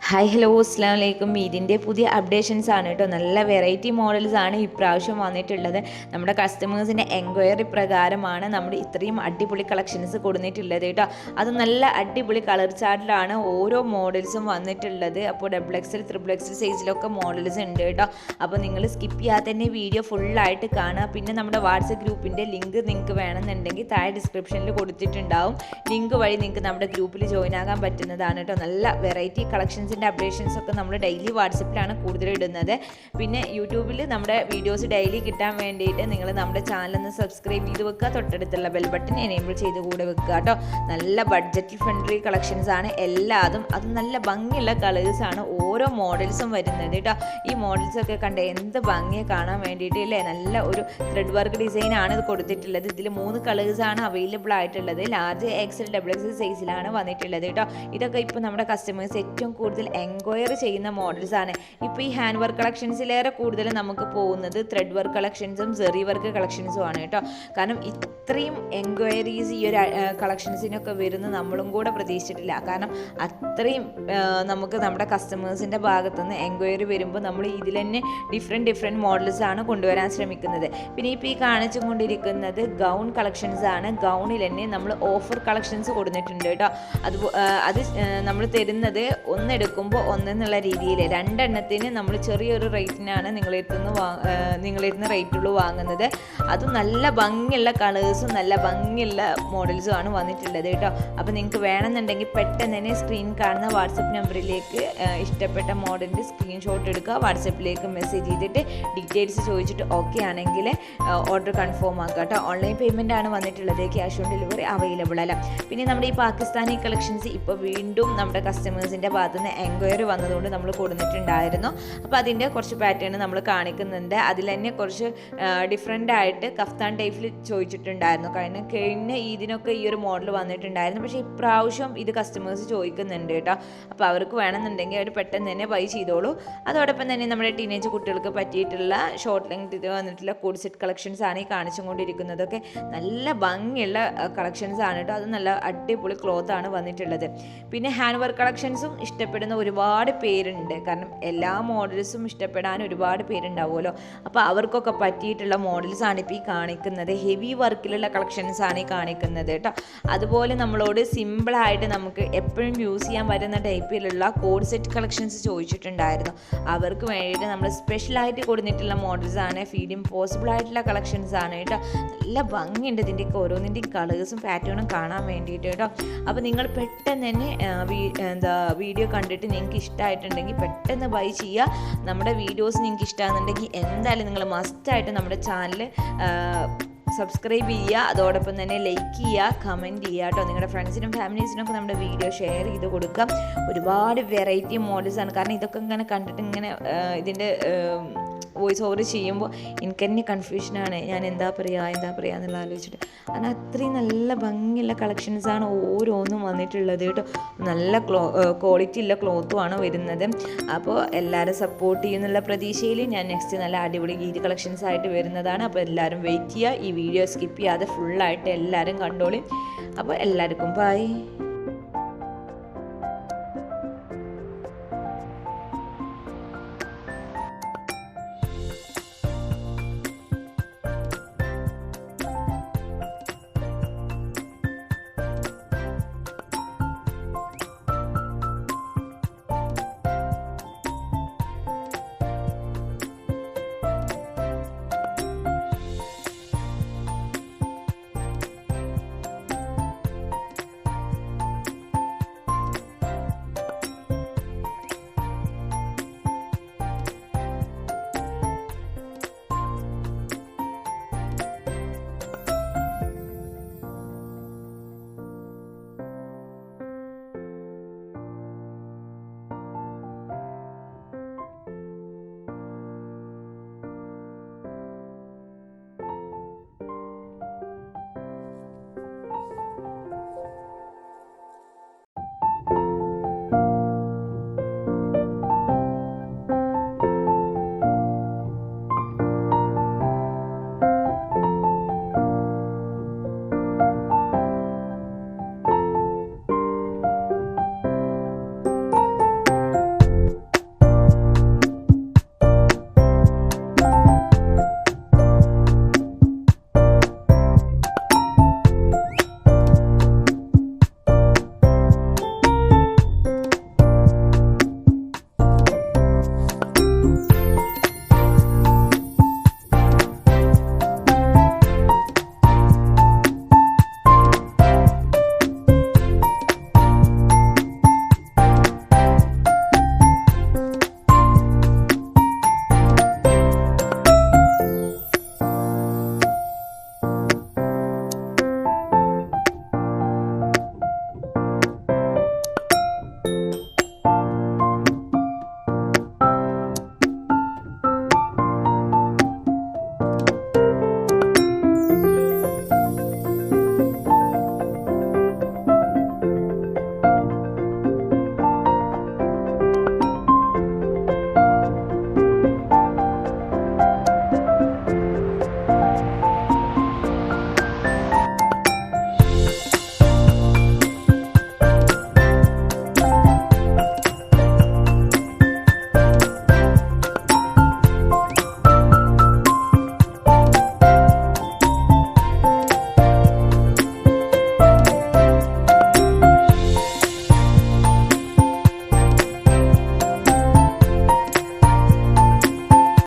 Hi hello അസ്സലാമു അലൈക്കും. ഇതിൻ്റെ പുതിയ അപ്ഡേഷൻസ് ആണ് കേട്ടോ. നല്ല വെറൈറ്റി മോഡൽസ് ആണ് ഇപ്രാവശ്യം വന്നിട്ടുള്ളത്. നമ്മുടെ കസ്റ്റമേഴ്സിൻ്റെ എൻക്വയറി പ്രകാരമാണ് നമ്മൾ ഇത്രയും അടിപൊളി കളക്ഷൻസ് കൊടുത്തിട്ടുള്ളത് കേട്ടോ. അത് നല്ല അടിപൊളി കളർ ചാർട്ടിലാണ് ഓരോ മോഡൽസും വന്നിട്ടുള്ളത്. അപ്പോൾ XXL, XXL സൈസിലൊക്കെ മോഡൽസ് ഉണ്ട് കേട്ടോ. അപ്പോൾ നിങ്ങൾ സ്കിപ്പ് ചെയ്യാതെ തന്നെ വീഡിയോ ഫുള്ളായിട്ട് കാണുക. പിന്നെ നമ്മുടെ വാട്സപ്പ് ഗ്രൂപ്പിൻ്റെ ലിങ്ക് നിങ്ങൾക്ക് വേണമെന്നുണ്ടെങ്കിൽ താഴെ ഡിസ്ക്രിപ്ഷനിൽ കൊടുത്തിട്ടുണ്ടാവും. ലിങ്ക് വഴി നിങ്ങൾക്ക് നമ്മുടെ ഗ്രൂപ്പിൽ ജോയിൻ ആകാൻ പറ്റുന്നതാണ് കേട്ടോ. നല്ല വെറൈറ്റി കളക്ഷൻസിൻ്റെ അപ്ഡേഷൻസ് ഒക്കെ നമ്മൾ ഡെയിലി വാട്സപ്പിലാണ് കൂടുതൽ ഇടുന്നത്. പിന്നെ യൂട്യൂബിൽ നമ്മുടെ വീഡിയോസ് ഡെയിലി കിട്ടാൻ വേണ്ടിയിട്ട് നിങ്ങൾ നമ്മുടെ ചാനലൊന്ന് സബ്സ്ക്രൈബ് ചെയ്ത് വെക്കുക. തൊട്ടടുത്തുള്ള ബെൽ ബട്ടൺ എനേബിൾ ചെയ്ത് കൂടെ വെക്കുക കേട്ടോ. നല്ല ബഡ്ജറ്റ് ഫ്രണ്ട്ലി കളക്ഷൻസ് ആണ് എല്ലാതും. അത് നല്ല ഭംഗിയുള്ള കളേഴ്സാണ് ഓരോ മോഡൽസും വരുന്നത് കേട്ടോ. ഈ മോഡൽസൊക്കെ കണ്ട് എന്ത് ഭംഗിയെ കാണാൻ വേണ്ടിയിട്ട് അല്ലേ. നല്ല ഒരു ത്രെഡ് വർക്ക് ഡിസൈൻ ആണ് ഇത് കൊടുത്തിട്ടുള്ളത്. ഇതിൽ 3 കളേഴ്സാണ് അവൈലബിൾ ആയിട്ടുള്ളത്. ലാർജ് XL, XXL സൈസിലാണ് വന്നിട്ടുള്ളത് കേട്ടോ. ഇതൊക്കെ ഇപ്പോൾ നമ്മുടെ കസ്റ്റമേഴ്സ് ഏറ്റവും കൂടുതൽ എൻക്വയറി ചെയ്യുന്ന മോഡൽസ് ആണ്. ഇപ്പോൾ ഈ ഹാൻഡ് വർക്ക് കളക്ഷൻസിലേറെ കൂടുതൽ നമുക്ക് പോകുന്നത് ത്രെഡ് വർക്ക് കളക്ഷൻസും സെറി വർക്ക് കളക്ഷൻസും ആണ് കേട്ടോ. കാരണം ഇത്രയും എൻക്വയറീസ് ഈ ഒരു കളക്ഷൻസിനൊക്കെ വരുന്ന നമ്മളും കൂടെ പ്രതീക്ഷിച്ചിട്ടില്ല. കാരണം അത്രയും നമുക്ക് നമ്മുടെ കസ്റ്റമേഴ്സിൻ്റെ ഭാഗത്തുനിന്ന് എൻക്വയറി വരുമ്പോൾ നമ്മൾ ഇതിൽ തന്നെ ഡിഫറെൻറ്റ് മോഡൽസ് ആണ് കൊണ്ടുവരാൻ ശ്രമിക്കുന്നത്. പിന്നെ ഇപ്പോൾ ഈ കാണിച്ചുകൊണ്ടിരിക്കുന്നത് ഗൗൺ കളക്ഷൻസ് ആണ്. ഗൗണിൽ തന്നെ നമ്മൾ ഓഫർ കളക്ഷൻസ് കൊടുത്തിട്ടുണ്ട് കേട്ടോ. അത് നമ്മൾ തരുന്നത് ഒന്നെടുക്കുമ്പോൾ ഒന്നെന്നുള്ള രീതിയിൽ 2 എണ്ണത്തിന് നമ്മൾ ചെറിയൊരു റേറ്റിനാണ് നിങ്ങളെടുത്തുനിന്ന് റേറ്റുള്ളൂ വാങ്ങുന്നത്. അതും നല്ല ഭംഗിയുള്ള കളേഴ്സും നല്ല ഭംഗിയുള്ള മോഡൽസും ആണ് വന്നിട്ടുള്ളത് കേട്ടോ. അപ്പോൾ നിങ്ങൾക്ക് വേണമെന്നുണ്ടെങ്കിൽ പെട്ടെന്ന് തന്നെ സ്ക്രീൻ കാണുന്ന വാട്സപ്പ് നമ്പറിലേക്ക് ഇഷ്ടപ്പെട്ട മോഡലിൻ്റെ സ്ക്രീൻഷോട്ട് എടുക്കുക. വാട്സപ്പിലേക്ക് മെസ്സേജ് ചെയ്തിട്ട് ഡീറ്റെയിൽസ് ചോദിച്ചിട്ട് ഓക്കെ ആണെങ്കിൽ ഓർഡർ കൺഫേം ആക്കുക കേട്ടോ. ഓൺലൈൻ പേയ്മെൻ്റ് ആണ് വന്നിട്ടുള്ളത്. ക്യാഷ് ഓൺ ഡെലിവറി അവൈലബിൾ അല്ല. പിന്നെ നമ്മുടെ ഈ പാകിസ്ഥാനി കളക്ഷൻസ് ഇപ്പോൾ വീണ്ടും നമ്മുടെ കസ്റ്റമേഴ്സിൻ്റെ ഭാഗത്തുനിന്ന് എൻക്വയറി വന്നതുകൊണ്ട് നമ്മൾ കൊടുത്തിട്ടുണ്ടായിരുന്നു. അപ്പോൾ അതിൻ്റെ കുറച്ച് പാറ്റേൺ നമ്മൾ കാണിക്കുന്നുണ്ട്. അതിൽ തന്നെ കുറച്ച് ഡിഫറെൻ്റ് ആയിട്ട് കഫ്താൻ ടൈപ്പിൽ ചോദിച്ചിട്ടുണ്ടായിരുന്നു. കഴിഞ്ഞ ഇതിനൊക്കെ ഈ ഒരു മോഡൽ വന്നിട്ടുണ്ടായിരുന്നു. പക്ഷേ ഇപ്രാവശ്യം ഇത് കസ്റ്റമേഴ്സ് ചോദിക്കുന്നുണ്ട് കേട്ടോ. അപ്പോൾ അവർക്ക് വേണമെന്നുണ്ടെങ്കിൽ അവർ പെട്ടെന്ന് തന്നെ ബൈ ചെയ്തോളൂ. അതോടൊപ്പം തന്നെ നമ്മുടെ ടീനേജ് കുട്ടികൾക്ക് പറ്റിയിട്ടുള്ള ഷോർട്ട് ലെങ്ത് ഇത് വന്നിട്ടുള്ള കോഡ് സെറ്റ് കളക്ഷൻസ് ആണ് ഈ കാണിച്ചുകൊണ്ടിരിക്കുന്നതൊക്കെ. നല്ല ഭംഗിയുള്ള കളക്ഷൻസ് ആണ് കേട്ടോ. അത് നല്ല അടിപൊളി ക്ലോത്ത് ആണ് വന്നിട്ടുള്ളത്. പിന്നെ ഹാൻഡ് വർക്ക് കളക്ഷൻസും ഇഷ്ടപ്പെടുന്ന ഒരുപാട് പേരുണ്ട്. കാരണം എല്ലാ മോഡൽസും ഇഷ്ടപ്പെടാൻ ഒരുപാട് പേരുണ്ടാവുമല്ലോ. അപ്പോൾ അവർക്കൊക്കെ പറ്റിയിട്ടുള്ള മോഡൽസ് ആണ് ഇപ്പോൾ ഈ കാണിക്കുന്നത്. ഹെവി വർക്കിലുള്ള കളക്ഷൻസ് ആണ് ഈ കാണിക്കുന്നത് കേട്ടോ. അതുപോലെ നമ്മളോട് സിമ്പിളായിട്ട് നമുക്ക് എപ്പോഴും യൂസ് ചെയ്യാൻ പറ്റുന്ന ടൈപ്പിലുള്ള കോഡ് സെറ്റ് കളക്ഷൻസ് ചോദിച്ചിട്ടുണ്ടായിരുന്നു. അവർക്ക് വേണ്ടിയിട്ട് നമ്മൾ സ്പെഷ്യലായിട്ട് കൊടുത്തിട്ടുള്ള മോഡൽസ് ആണ്. ഫീഡിങ് പോസിബിൾ ആയിട്ടുള്ള കളക്ഷൻസ് ആണ് കേട്ടോ. നല്ല ഭംഗിയുണ്ട് ഇതിൻ്റെയൊക്കെ ഓരോന്നിൻ്റെയും കളേഴ്സും പാറ്റേണും കാണാൻ വേണ്ടിയിട്ട് കേട്ടോ. അപ്പോൾ നിങ്ങൾ പെട്ടെന്ന് തന്നെ വീഡിയോ കണ്ടിട്ട് നിങ്ങൾക്ക് ഇഷ്ടമായിട്ടുണ്ടെങ്കിൽ പെട്ടെന്ന് ബൈ ചെയ്യുക. നമ്മുടെ വീഡിയോസ് നിങ്ങൾക്ക് ഇഷ്ടമാകുന്നുണ്ടെങ്കിൽ എന്തായാലും നിങ്ങൾ മസ്റ്റായിട്ട് നമ്മുടെ ചാനൽ സബ്സ്ക്രൈബ് ചെയ്യുക. അതോടൊപ്പം തന്നെ ലൈക്ക് ചെയ്യുക, കമൻറ്റ് ചെയ്യുക കേട്ടോ. നിങ്ങളുടെ ഫ്രണ്ട്സിനും ഫാമിലീസിനൊക്കെ നമ്മുടെ വീഡിയോ ഷെയർ ചെയ്ത് കൊടുക്കാം. ഒരുപാട് വെറൈറ്റി മോഡൽസാണ്. കാരണം ഇതൊക്കെ ഇങ്ങനെ കണ്ടിട്ട് ഇങ്ങനെ ഇതിൻ്റെ വോയിസ് ഓവർ ചെയ്യുമ്പോൾ എനിക്ക് തന്നെ കൺഫ്യൂഷനാണ്. ഞാൻ എന്താ പറയുക എന്നുള്ള ആലോചിച്ചിട്ട്. കാരണം അത്രയും നല്ല ഭംഗിയുള്ള കളക്ഷൻസാണ് ഓരോന്നും വന്നിട്ടുള്ളത് കേട്ടോ. നല്ല ക്വാളിറ്റി ഉള്ള ക്ലോത്തുമാണ് വരുന്നത്. അപ്പോൾ എല്ലാവരും സപ്പോർട്ട് ചെയ്യുന്നുള്ള പ്രതീക്ഷയിൽ ഞാൻ നെക്സ്റ്റ് നല്ല അടിപൊളി ഗീതി കളക്ഷൻസ് ആയിട്ട് വരുന്നതാണ്. അപ്പോൾ എല്ലാവരും വെയിറ്റ് ചെയ്യുക. ഈ വീഡിയോ സ്കിപ്പ് ചെയ്യാതെ ഫുള്ളായിട്ട് എല്ലാവരും കണ്ടോളി. അപ്പോൾ എല്ലാവർക്കും ബൈ.